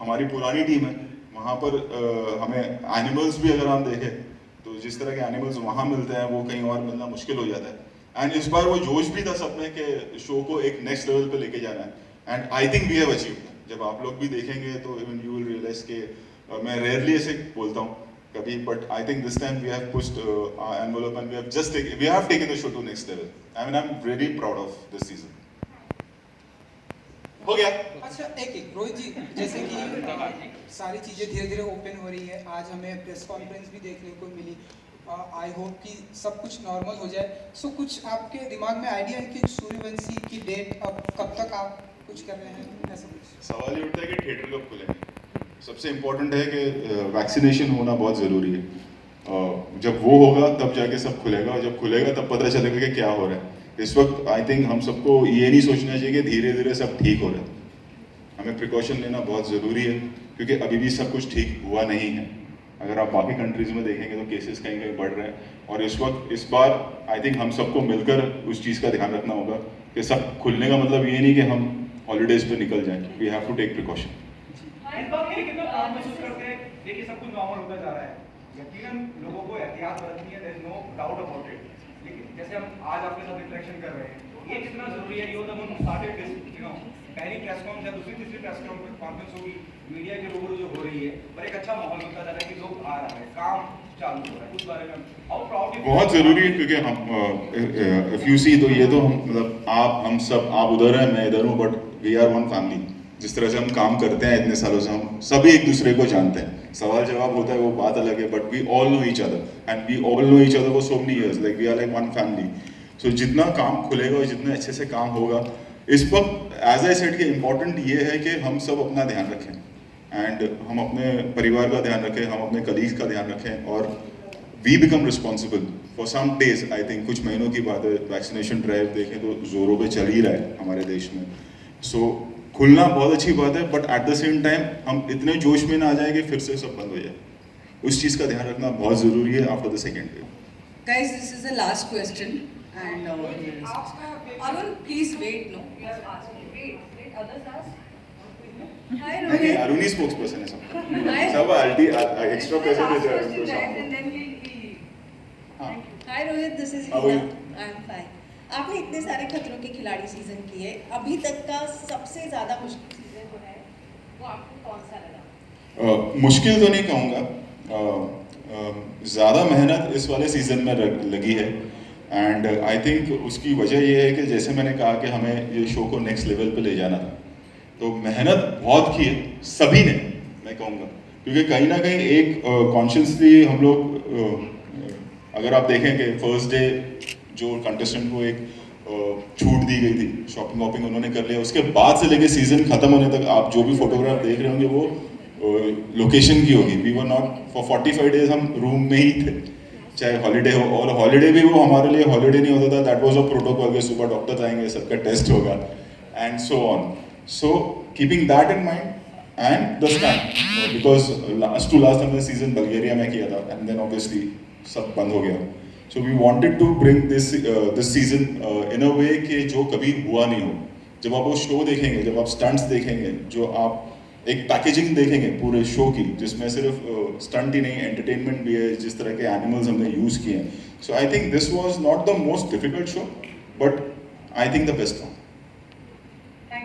हमारी पुरानी टीम है, वहाँ पर हमें एनिमल्स भी अगर हम देखें तो जिस तरह के एनिमल्स वहाँ मिलते हैं वो कहीं और मिलना मुश्किल हो जाता है। एंड इस बार वो जोश भी था सब में कि शो को एक नेक्स्ट लेवल पे लेके जाना है, and I think we have achieve. जब आप लोग भी देखेंगे तो इवन यू विल रियलाइज के मैं रेयरली ऐसे बोलता हूँ कभी, but I think this time we have pushed envelope and we have taken the show to next level. I mean I am very proud of this season. हो गया। अच्छा एक रोहित जी, जैसे कि सारी चीज़ें धीरे धीरे ओपन हो रही है, आज हमें प्रेस कॉन्फ्रेंस भी देखने को मिली, आई होप कि सब कुछ नॉर्मल हो जाए। सो कुछ आपके दिमाग में आइडिया है कि सूर्यवंशी की डेट अब कब तक आप कुछ कर रहे हैं, ऐसा कुछ? सवाल ये उठता है कि थिएटर कब खुलेंगे। सबसे इम्पोर्टेंट है कि वैक्सीनेशन होना बहुत ज़रूरी है। जब वो होगा तब जाके सब खुलेगा, और जब खुलेगा तब पता चलेगा कि क्या हो रहा है। इस वक्त आई थिंक हम सबको ये नहीं सोचना चाहिए कि धीरे धीरे सब ठीक हो रहा है। हमें प्रिकॉशन लेना बहुत ज़रूरी है, क्योंकि अभी भी सब कुछ ठीक हुआ नहीं है। अगर आप बाकी कंट्रीज़ में देखेंगे तो केसेस कहीं कहीं बढ़ रहे हैं, और इस बार आई थिंक हम सबको मिलकर उस चीज़ का ध्यान रखना होगा कि सब खुलने का मतलब ये नहीं कि हम हॉलीडेज़ पे निकल जाएं। We have to take precaution. इस बात के लिए कितना काम महसूस करते हैं? देखिए सब कुछ नॉर्मल होता जा रहा है, यकीनन लोगों को एहतियात बरतनी है, there is no doubt about it. लेकिन जैसे हम आज आपके साथ इंटरेक्शन कर रहे हैं, ये कितना जरूरी है? ये हम स्टार्टेड दिस, यू नो, पहली प्रेस कॉन्फ्रेंस या दूसरी तीसरी प्रेस कॉन्फ्रेंस होगी, मीडिया के रूबरू जो हो रही है, पर एक अच्छा माहौल होता जा रहा है कि लोग आ रहे हैं, काम चालू हो रहा है। उस बारे में हाउ प्राउड बहुत ज़रूरी है, क्योंकि हम इफ यू सी तो ये तो हम मतलब हम सब, आप उधर हैं मैं इधर हूँ, but we are one family. जिस तरह से हम काम करते हैं इतने सालों से, हम सभी एक दूसरे को जानते हैं। सवाल जवाब होता है वो बात अलग है, but we all know each other and we all know each other for so many years, like we are like one family. So जितना काम खुलेगा और जितने अच्छे से काम होगा, इस वक्त एज आई सेड कि इम्पोर्टेंट ये है कि हम सब अपना ध्यान रखें, एंड हम अपने परिवार का ध्यान रखें, हम अपने कलीग्स का ध्यान रखें, और we become responsible for some days. I think कुछ महीनों की बात है, वैक्सीनेशन ड्राइव देखें तो जोरों पे चल ही रहा है हमारे देश में। सो खुलना बहुत अच्छी बात है, but at the same time हम इतने जोश में ना आ जाए कि फिर से सब बंद हो जाए। उस चीज़ का ध्यान रखना बहुत ज़रूरी है after the second wave. Guys, this is the last question, and Arun, please wait. No, you are asking. Wait. Others ask. Hi, नहीं, Rohit. अरुण ही स्पोक्स पर्सन है सब। Hi. सब एक्स्ट्रा प्रेजेंट है जो अरुण को Guys, शाम and को। then we'll हाँ। Hi, Rohit. This is How are Hina. you? I'm fine. आपने इतने सारे खतरों के खिलाड़ी सीजन किए, अभी तक का सबसे ज्यादा मुश्किल सीजन जो है वो आपको कौन सा लगा? मुश्किल तो नहीं कहूँगा, ज़्यादा मेहनत इस वाले सीज़न में लगी है, एंड आई थिंक उसकी वजह ये है कि जैसे मैंने कहा कि हमें ये शो को नेक्स्ट लेवल पे ले जाना था, तो मेहनत बहुत की है सभी ने, मैं कहूँगा, क्योंकि कहीं ना कहीं एक कॉन्शियसली हम लोग अगर आप देखें कि फर्स्ट डे जो कंटेस्टेंट को एक छूट दी गई थी, शॉपिंग वॉपिंग उन्होंने कर लिया, उसके बाद से लेके सीज़न ख़त्म होने तक आप जो भी फोटोग्राफ देख रहे होंगे वो लोकेशन की होगी। We were not for 45 days हम रूम में ही थे, चाहे हॉलीडे हो, और हॉलीडे भी वो हमारे लिए हॉलीडे नहीं होता था, दैट वाज अ प्रोटोकॉल के सुबह डॉक्टर आएंगे, सबका टेस्ट होगा and so on. So keeping that in mind and the stand, because last हमने सीजन बल्गेरिया में किया था, एंड देन ऑब्वियसली सब बंद हो गया। So we wanted to bring this season in a way कि जो कभी हुआ नहीं हो। जब आप वो शो देखेंगे, जब आप स्टंट्स देखेंगे, जो आप एक पैकेजिंग देखेंगे पूरे शो की, जिसमें सिर्फ स्टंट ही नहीं एंटरटेनमेंट भी है, जिस तरह के एनिमल्स हमने यूज़ किए हैं, so I think this was not the most difficult show, but I think the best one.